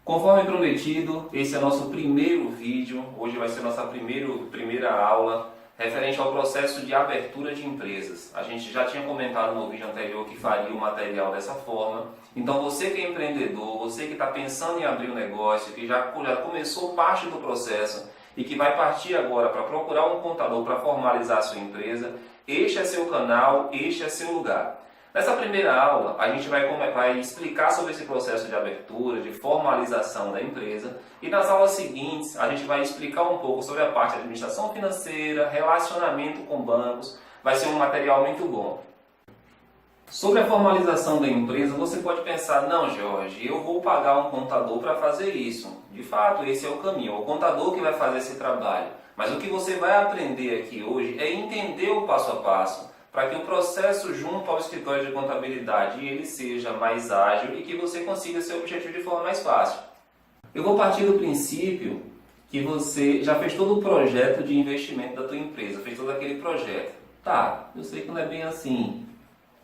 Conforme prometido, esse é nosso primeiro vídeo. Hoje vai ser nossa primeira aula referente ao processo de abertura de empresas. A gente já tinha comentado no vídeo anterior que faria o material dessa forma. Então você que é empreendedor, você que está pensando em abrir um negócio, que já começou parte do processo e que vai partir agora para procurar um contador para formalizar a sua empresa, este é seu canal, este é seu lugar. Nessa primeira aula, a gente vai explicar sobre esse processo de abertura, de formalização da empresa, e nas aulas seguintes a gente vai explicar um pouco sobre a parte de administração financeira, relacionamento com bancos. Vai ser um material muito bom. Sobre a formalização da empresa, você pode pensar, não, Jorge, eu vou pagar um contador para fazer isso. De fato, esse é o caminho, é o contador que vai fazer esse trabalho. Mas o que você vai aprender aqui hoje é entender o passo a passo, para que o processo junto ao escritório de contabilidade ele seja mais ágil e que você consiga seu objetivo de forma mais fácil. Eu vou partir do princípio que você já fez todo o projeto de investimento da tua empresa, fez todo aquele projeto. Tá, eu sei que não é bem assim.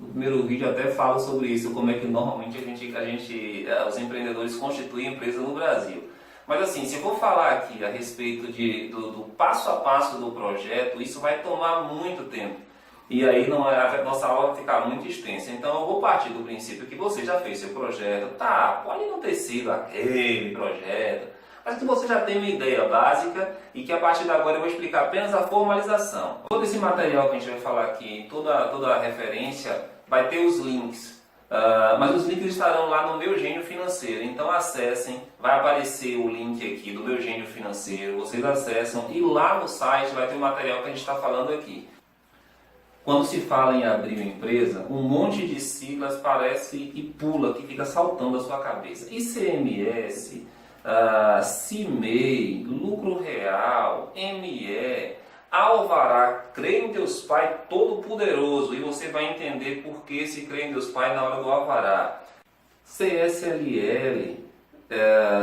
No primeiro vídeo eu até falo sobre isso, como é que normalmente os empreendedores constituem empresa no Brasil. Mas assim, se eu for falar aqui a respeito do passo a passo do projeto, isso vai tomar muito tempo. E aí a nossa aula vai ficar muito extensa. Então eu vou partir do princípio que você já fez seu projeto. Tá, pode não ter sido aquele projeto, mas que você já tem uma ideia básica e que a partir de agora eu vou explicar apenas a formalização. Todo esse material que a gente vai falar aqui, toda a referência, vai ter os links. Mas os links estarão lá no Meu Gênio Financeiro. Então acessem, vai aparecer o link aqui do Meu Gênio Financeiro. Vocês acessam e lá no site vai ter o material que a gente está falando aqui. Quando se fala em abrir uma empresa, um monte de siglas parece e pula, que fica saltando a sua cabeça. ICMS, CIMEI, lucro real, ME, alvará, crê em Deus Pai Todo-Poderoso. E você vai entender por que se crê em Deus Pai na hora do alvará. CSLL,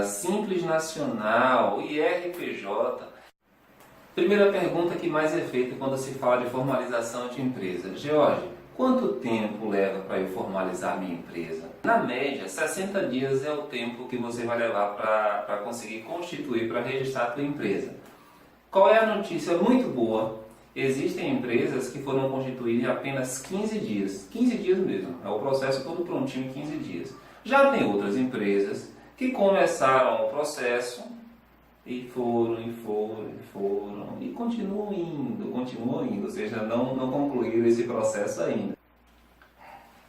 Simples Nacional, IRPJ. Primeira pergunta que mais é feita quando se fala de formalização de empresa. Jorge, quanto tempo leva para eu formalizar minha empresa? Na média, 60 dias é o tempo que você vai levar para conseguir constituir, para registrar a sua empresa. Qual é a notícia muito boa? Existem empresas que foram constituídas em apenas 15 dias. 15 dias mesmo, é o processo todo prontinho em 15 dias. Já tem outras empresas que começaram o processo e foram, e continuam indo, ou seja, não concluíram esse processo ainda.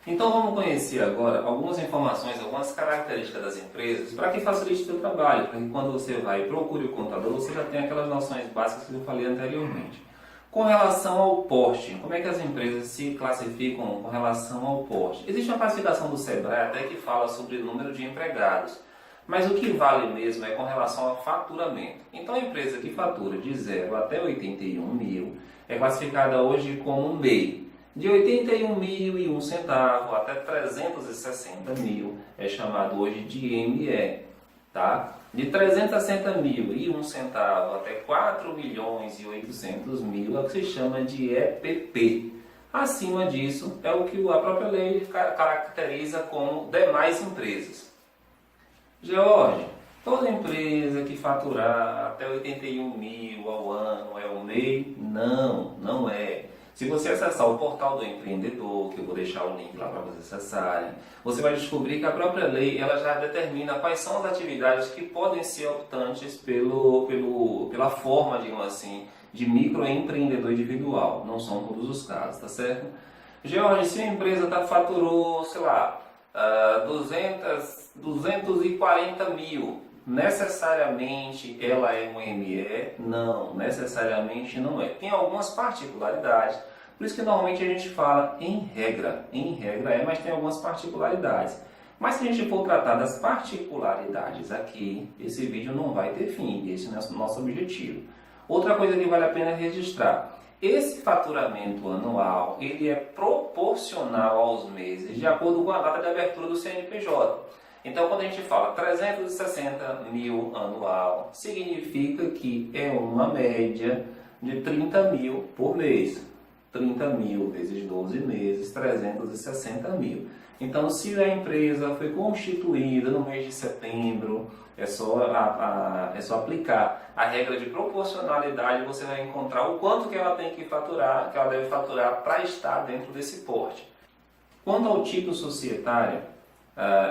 Então vamos conhecer agora algumas informações, algumas características das empresas para que facilite o seu trabalho, para que quando você vai e procure o contador, você já tenha aquelas noções básicas que eu falei anteriormente. Com relação ao porte, como é que as empresas se classificam com relação ao porte? Existe uma classificação do Sebrae até que fala sobre o número de empregados. Mas o que vale mesmo é com relação ao faturamento. Então a empresa que fatura de 0 até 81 mil é classificada hoje como MEI. De 81.001 centavo até 360 mil é chamado hoje de ME. Tá? De 360.001 centavo até 4.800.000 é o que se chama de EPP. Acima disso é o que a própria lei caracteriza como demais empresas. Jorge, toda empresa que faturar até 81 mil ao ano é o MEI? Não é. Se você acessar o portal do empreendedor, que eu vou deixar o link lá para vocês acessarem, você vai descobrir que a própria lei ela já determina quais são as atividades que podem ser optantes pela forma, digamos assim, de microempreendedor individual. Não são todos os casos, tá certo? Jorge, se a empresa faturou, sei lá, 240 mil, necessariamente ela é um ME? Não, necessariamente não é. Tem algumas particularidades, por isso que normalmente a gente fala em regra mas tem algumas particularidades. Mas se a gente for tratar das particularidades aqui, esse vídeo não vai ter fim, esse é o nosso objetivo. Outra coisa que vale a pena registrar: esse faturamento anual ele é proporcional aos meses, de acordo com a data de abertura do CNPJ. Então, quando a gente fala 360 mil anual, significa que é uma média de 30 mil por mês. 30 mil vezes 12 meses, 360 mil. Então, se a empresa foi constituída no mês de setembro, é só aplicar a regra de proporcionalidade, você vai encontrar o quanto que ela tem que faturar, que ela deve faturar para estar dentro desse porte. Quanto ao tipo societário,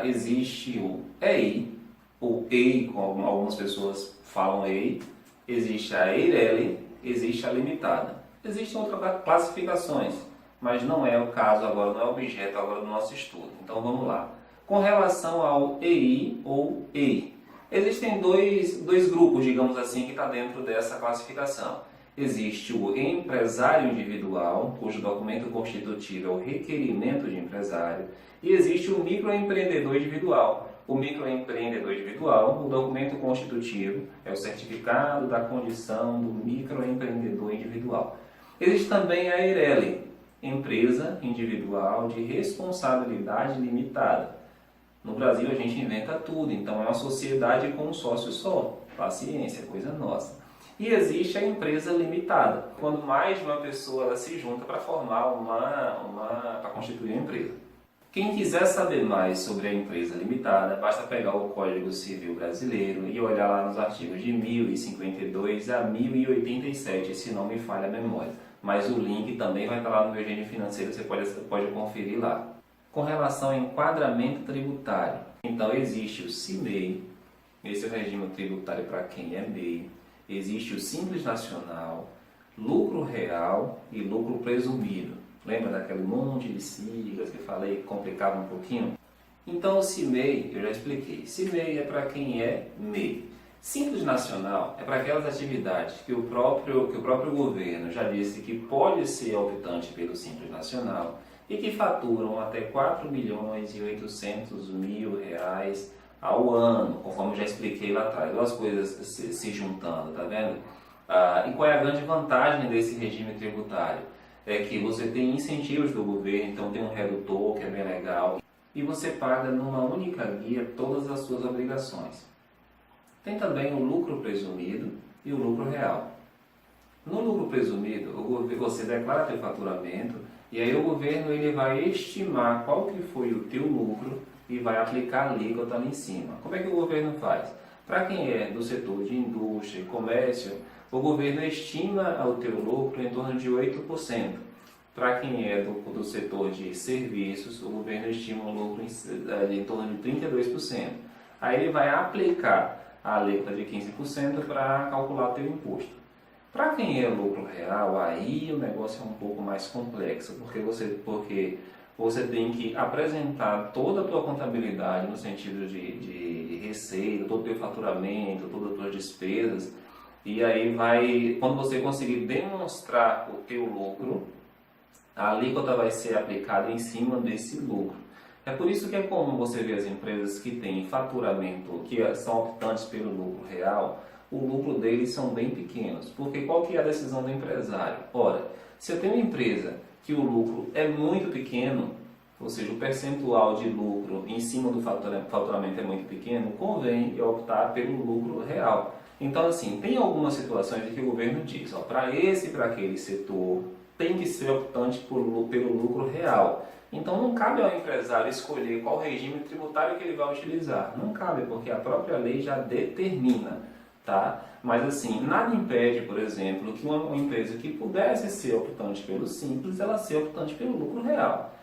existe o EI, ou EI, como algumas pessoas falam EI, existe a EIRELI, existe a limitada. Existem outras classificações, mas não é o caso agora, não é objeto agora do nosso estudo. Então vamos lá. Com relação ao EI ou EI, existem dois grupos, digamos assim, que está dentro dessa classificação. Existe o empresário individual, cujo documento constitutivo é o requerimento de empresário, e existe o microempreendedor individual. O microempreendedor individual, o documento constitutivo é o certificado da condição do microempreendedor individual. Existe também a EIRELI, empresa individual de responsabilidade limitada. No Brasil a gente inventa tudo, então é uma sociedade com um sócio só. Paciência, coisa nossa. E existe a empresa limitada, quando mais de uma pessoa ela se junta para formar para constituir uma empresa. Quem quiser saber mais sobre a empresa limitada, basta pegar o Código Civil Brasileiro e olhar lá nos artigos de 1052 a 1087, se não me falha a memória. Mas o link também vai estar lá no meu Gênio Financeiro, você pode conferir lá. Com relação ao enquadramento tributário, então existe o CIMEI, esse é o regime tributário para quem é MEI. Existe o Simples Nacional, lucro real e lucro presumido. Lembra daquele monte de siglas que falei que complicava um pouquinho? Então o CIMEI, eu já expliquei. CIMEI é para quem é MEI. Simples Nacional é para aquelas atividades que o próprio governo já disse que pode ser optante pelo Simples Nacional e que faturam até R$ 4.800.000 ao ano, conforme eu já expliquei lá atrás, duas coisas se juntando, tá vendo? E qual é a grande vantagem desse regime tributário? É que você tem incentivos do governo, então tem um redutor que é bem legal, e você paga numa única guia todas as suas obrigações. Tem também o lucro presumido e o lucro real. No lucro presumido, você declara teu faturamento, e aí o governo ele vai estimar qual que foi o teu lucro e vai aplicar a alíquota ali em cima. Como é que o governo faz? Para quem é do setor de indústria e comércio, o governo estima o teu lucro em torno de 8%. Para quem é do setor de serviços, o governo estima o lucro em torno de 32%. Aí ele vai aplicar a alíquota de 15% para calcular o teu imposto. Para quem é lucro real, aí o negócio é um pouco mais complexo, porque você tem que apresentar toda a tua contabilidade no sentido de receita, todo o teu faturamento, todas as tuas despesas. E aí quando você conseguir demonstrar o teu lucro, a alíquota vai ser aplicada em cima desse lucro. É por isso que é comum você ver as empresas que têm faturamento, que são optantes pelo lucro real, o lucro deles são bem pequenos. Porque qual que é a decisão do empresário? Ora, se eu tenho uma empresa que o lucro é muito pequeno, ou seja, o percentual de lucro em cima do faturamento é muito pequeno, convém optar pelo lucro real. Então, assim, tem algumas situações em que o governo diz, para esse e para aquele setor, tem que ser optante pelo lucro real. Então, não cabe ao empresário escolher qual regime tributário que ele vai utilizar. Não cabe, porque a própria lei já determina, tá? Mas, assim, nada impede, por exemplo, que uma empresa que pudesse ser optante pelo simples, ela ser optante pelo lucro real.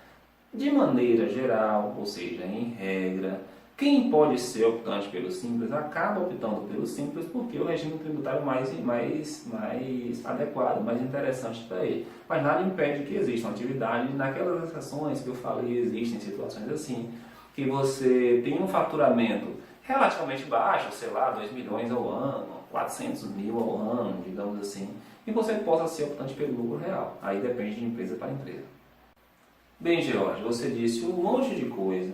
De maneira geral, ou seja, em regra, quem pode ser optante pelo simples acaba optando pelo simples porque é o regime tributário mais adequado, mais interessante para ele. Mas nada impede que existam atividades, naquelas exceções que eu falei, existem situações assim, que você tem um faturamento relativamente baixo, sei lá, 2 milhões ao ano, 400 mil ao ano, digamos assim, e você possa ser optante pelo lucro real. Aí depende de empresa para empresa. Bem, George, você disse um monte de coisa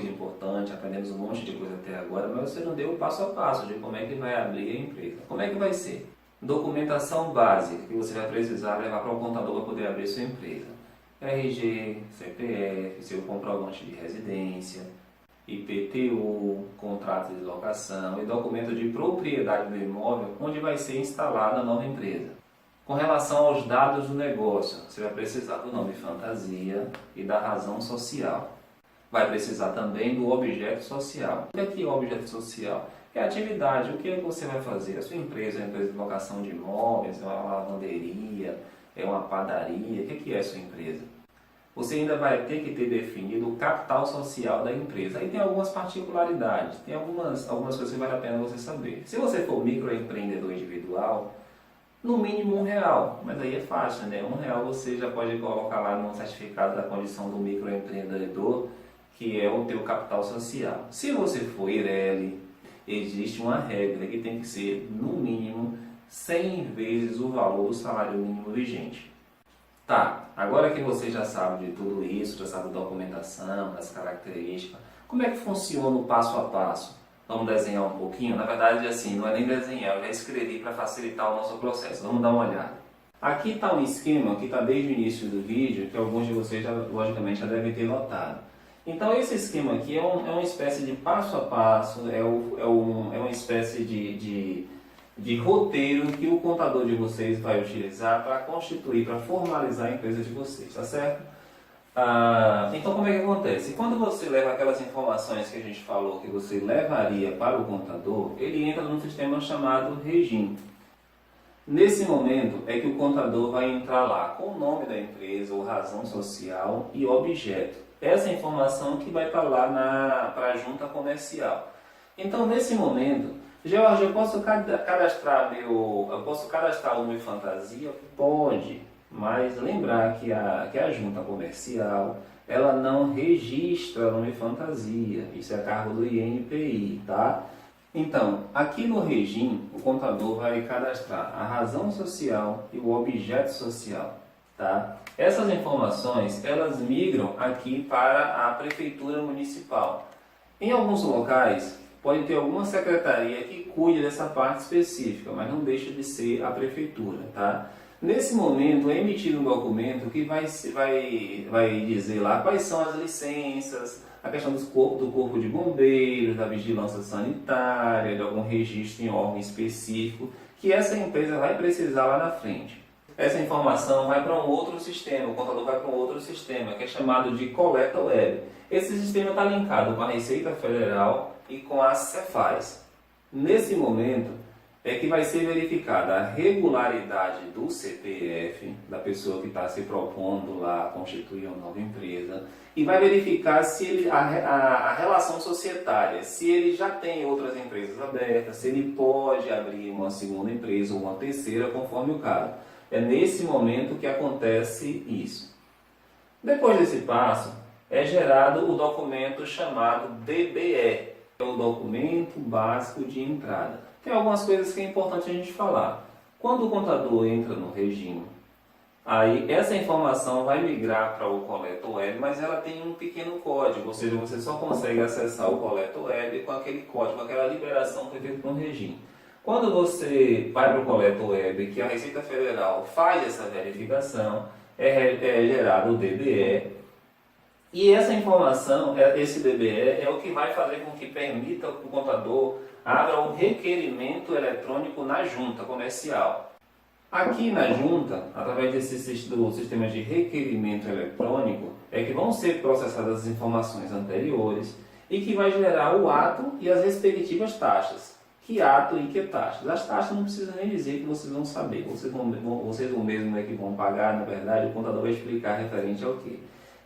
importante, aprendemos um monte de coisa até agora, mas você não deu o passo a passo de como é que vai abrir a empresa. Como é que vai ser? Documentação básica que você vai precisar levar para o contador para poder abrir sua empresa. RG, CPF, seu comprovante de residência, IPTU, contrato de locação e documento de propriedade do imóvel onde vai ser instalada a nova empresa. Com relação aos dados do negócio, você vai precisar do nome fantasia e da razão social. vai precisar também do objeto social. O que é o objeto social? É a atividade, o que é que você vai fazer? A sua empresa é uma empresa de locação de imóveis, é uma lavanderia, é uma padaria, o que é a sua empresa? Você ainda vai ter que ter definido o capital social da empresa. Aí tem algumas particularidades, tem algumas coisas que vale a pena você saber. Se você for microempreendedor individual, no mínimo R$1, mas aí é fácil, né? R$1 você já pode colocar lá no certificado da condição do microempreendedor, que é o teu capital social. Se você for IRELI, existe uma regra que tem que ser, no mínimo, 100 vezes o valor do salário mínimo vigente. Tá, agora que você já sabe de tudo isso, já sabe da documentação, das características, como é que funciona o passo a passo? Vamos desenhar um pouquinho? Na verdade, assim, não é nem desenhar, eu já escrevi para facilitar o nosso processo. Vamos dar uma olhada. Aqui está um esquema que está desde o início do vídeo, que alguns de vocês, logicamente, já devem ter notado. Então, esse esquema aqui é uma espécie de passo a passo, é uma espécie de roteiro que o contador de vocês vai utilizar para constituir, para formalizar a empresa de vocês, tá certo? Então, como é que acontece? Quando você leva aquelas informações que a gente falou que você levaria para o contador, ele entra num sistema chamado regime. Nesse momento é que o contador vai entrar lá com o nome da empresa, ou razão social e objeto. Essa informação que vai para lá para a junta comercial. Então, nesse momento, George, eu posso cadastrar o meu fantasia? Pode, mas lembrar que a junta comercial ela não registra nome fantasia, isso é a cargo do INPI, tá? Então, aqui no regime, o contador vai cadastrar a razão social e o objeto social, tá? Essas informações, elas migram aqui para a prefeitura municipal. Em alguns locais, pode ter alguma secretaria que cuide dessa parte específica, mas não deixa de ser a prefeitura, tá? Nesse momento é emitido um documento que vai dizer lá quais são as licenças, a questão do corpo de bombeiros, da vigilância sanitária, de algum registro em órgão específico, que essa empresa vai precisar lá na frente. Essa informação vai para um outro sistema, o contador vai para um outro sistema, que é chamado de coleta web. Esse sistema está linkado com a Receita Federal e com a Cefaz. Nesse momento é que vai ser verificada a regularidade do CPF da pessoa que está se propondo lá a constituir uma nova empresa e vai verificar se a relação societária, se ele já tem outras empresas abertas, se ele pode abrir uma segunda empresa ou uma terceira, conforme o caso. É nesse momento que acontece isso. Depois desse passo, é gerado o documento chamado DBE, é o documento básico de entrada. Tem algumas coisas que é importante a gente falar. Quando o contador entra no regime, aí essa informação vai migrar para o Coleta Web, mas ela tem um pequeno código, ou seja, você só consegue acessar o Coleta Web com aquele código, aquela liberação que foi feita no regime. Quando você vai para o Coleta Web, que a Receita Federal faz essa verificação, é gerado o DBE. E essa informação, esse DBE, é o que vai fazer com que permita que o contador abra o requerimento eletrônico na junta comercial. Aqui na junta, através do sistema de requerimento eletrônico, é que vão ser processadas as informações anteriores e que vai gerar o ato e as respectivas taxas. Que ato e que taxas? As taxas não precisa nem dizer que vocês vão saber, vocês mesmo é que vão pagar, na verdade, o contador vai explicar referente ao quê.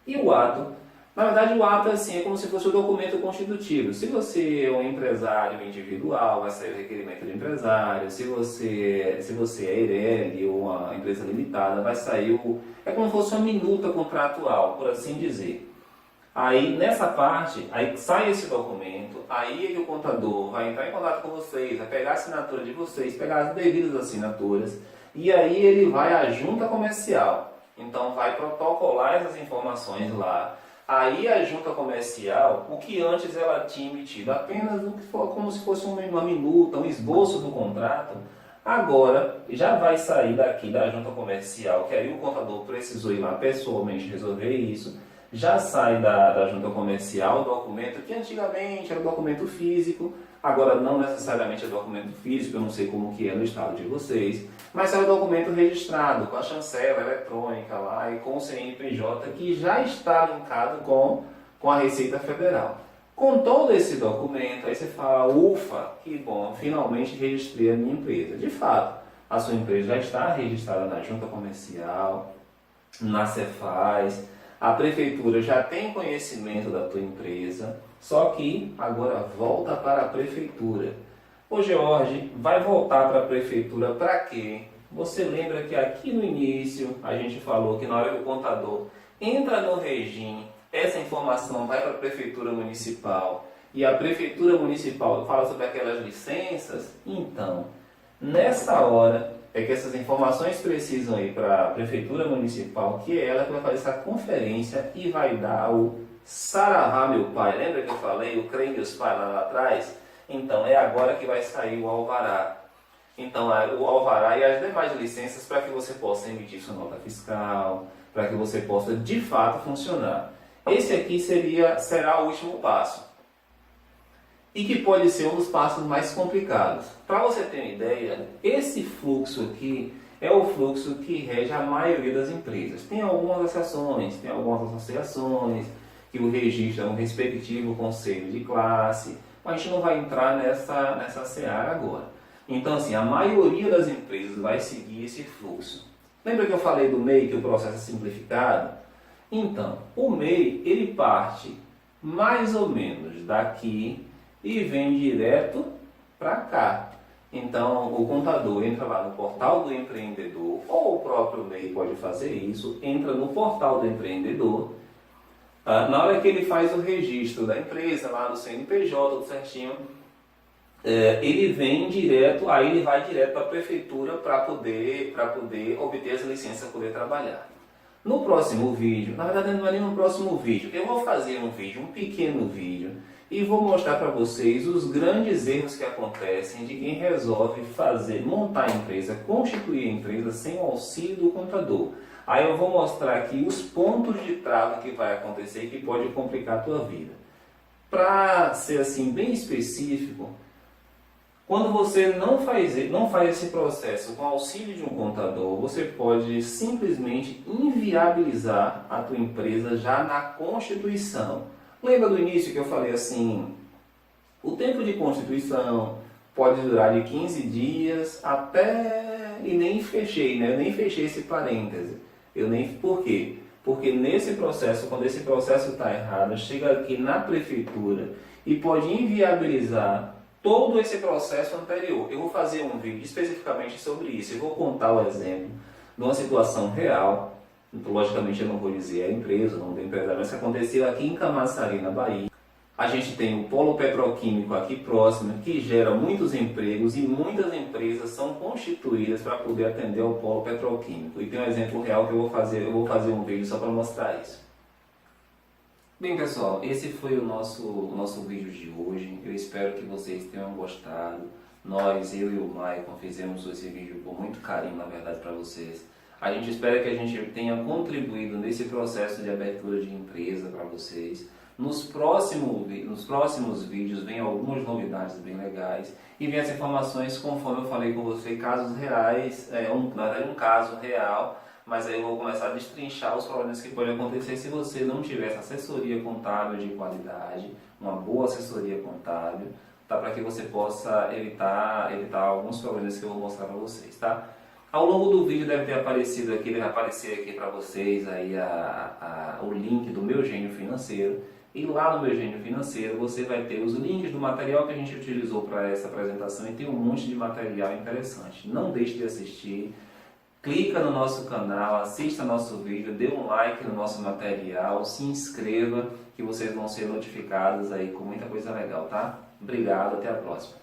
E o ato, na verdade o ato é como se fosse o documento constitutivo. Se você é um empresário individual, vai sair o requerimento de empresário. Se você é IRELI ou uma empresa limitada, vai sair é como se fosse uma minuta contratual, por assim dizer. Aí nessa parte, aí sai esse documento, aí é que o contador vai entrar em contato com vocês, vai pegar a assinatura de vocês, pegar as devidas assinaturas, e aí ele vai à junta comercial. Então vai protocolar essas informações lá. Aí a junta comercial, o que antes ela tinha emitido apenas como se fosse uma minuta, um esboço do contrato, agora já vai sair daqui da junta comercial, que aí o contador precisou ir lá pessoalmente resolver isso. Já sai da junta comercial o documento que antigamente era documento físico, agora não necessariamente é documento físico, eu não sei como que é no estado de vocês, mas é o documento registrado com a chancela eletrônica lá e com o CNPJ que já está linkado com com a Receita Federal. Com todo esse documento, aí você fala, ufa, que bom, finalmente registrei a minha empresa. De fato, a sua empresa já está registrada na Junta Comercial, na Cefaz, a Prefeitura já tem conhecimento da tua empresa, só que agora volta para a Prefeitura. Ô George, vai voltar para a Prefeitura para quê? Você lembra que aqui no início a gente falou que na hora que o contador entra no regime, essa informação vai para a Prefeitura Municipal e a Prefeitura Municipal fala sobre aquelas licenças? Então, nessa hora é que essas informações precisam ir para a Prefeitura Municipal, que é ela que vai fazer essa conferência e vai dar o Saravá, meu pai. Lembra que eu falei o creme dos pais lá atrás? Então, é agora que vai sair o alvará. Então, o alvará e as demais licenças para que você possa emitir sua nota fiscal, para que você possa de fato funcionar. Esse aqui será o último passo. E que pode ser um dos passos mais complicados. Para você ter uma ideia, esse fluxo aqui é o fluxo que rege a maioria das empresas. Tem algumas exceções, tem algumas associações, que o registro é um respectivo conselho de classe, mas a gente não vai entrar nessa seara agora. Então, assim, a maioria das empresas vai seguir esse fluxo. Lembra que eu falei do MEI, que o processo é simplificado? Então, o MEI, ele parte mais ou menos daqui e vem direto para cá. Então, o contador entra lá no portal do empreendedor, ou o próprio MEI pode fazer isso, entra no portal do empreendedor. Na hora que ele faz o registro da empresa, lá do CNPJ, tudo certinho, ele vem direto, aí ele vai direto para a prefeitura para poder obter as licenças para poder trabalhar. No próximo vídeo, na verdade não é nem no próximo vídeo, eu vou fazer um vídeo, um pequeno vídeo, e vou mostrar para vocês os grandes erros que acontecem de quem resolve montar a empresa, constituir a empresa sem o auxílio do contador. Aí eu vou mostrar aqui os pontos de trava que vai acontecer e que pode complicar a tua vida. Para ser assim bem específico, quando você não faz esse processo com auxílio de um contador, você pode simplesmente inviabilizar a tua empresa já na constituição. Lembra do início que eu falei assim, o tempo de constituição pode durar de 15 dias até... E nem fechei, né? Eu nem fechei esse parêntese. Por quê? Porque nesse processo, quando esse processo está errado, chega aqui na prefeitura e pode inviabilizar todo esse processo anterior. Eu vou fazer um vídeo especificamente sobre isso. Eu vou contar o exemplo de uma situação real. Logicamente eu não vou dizer a empresa, não tem empresário, mas que aconteceu aqui em Camaçari, na Bahia. A gente tem o polo petroquímico aqui próximo, que gera muitos empregos e muitas empresas são constituídas para poder atender ao polo petroquímico. E tem um exemplo real que eu vou fazer um vídeo só para mostrar isso. Bem pessoal, esse foi o nosso vídeo de hoje. Eu espero que vocês tenham gostado. Eu e o Maicon fizemos esse vídeo com muito carinho, na verdade, para vocês. A gente espera que a gente tenha contribuído nesse processo de abertura de empresa para vocês. Nos próximos vídeos vem algumas novidades bem legais e vem as informações, conforme eu falei com você, casos reais, na verdade um caso real, mas aí eu vou começar a destrinchar os problemas que podem acontecer se você não tiver essa assessoria contábil de qualidade, uma boa assessoria contábil, tá? Para que você possa evitar alguns problemas que eu vou mostrar para vocês, tá? Ao longo do vídeo deve ter aparecido aqui, deve aparecer aqui para vocês aí o link do Meu Gênio Financeiro. E lá no Meu Gênio Financeiro você vai ter os links do material que a gente utilizou para essa apresentação e tem um monte de material interessante. Não deixe de assistir, clica no nosso canal, assista nosso vídeo, dê um like no nosso material, se inscreva que vocês vão ser notificados aí com muita coisa legal, tá? Obrigado, até a próxima.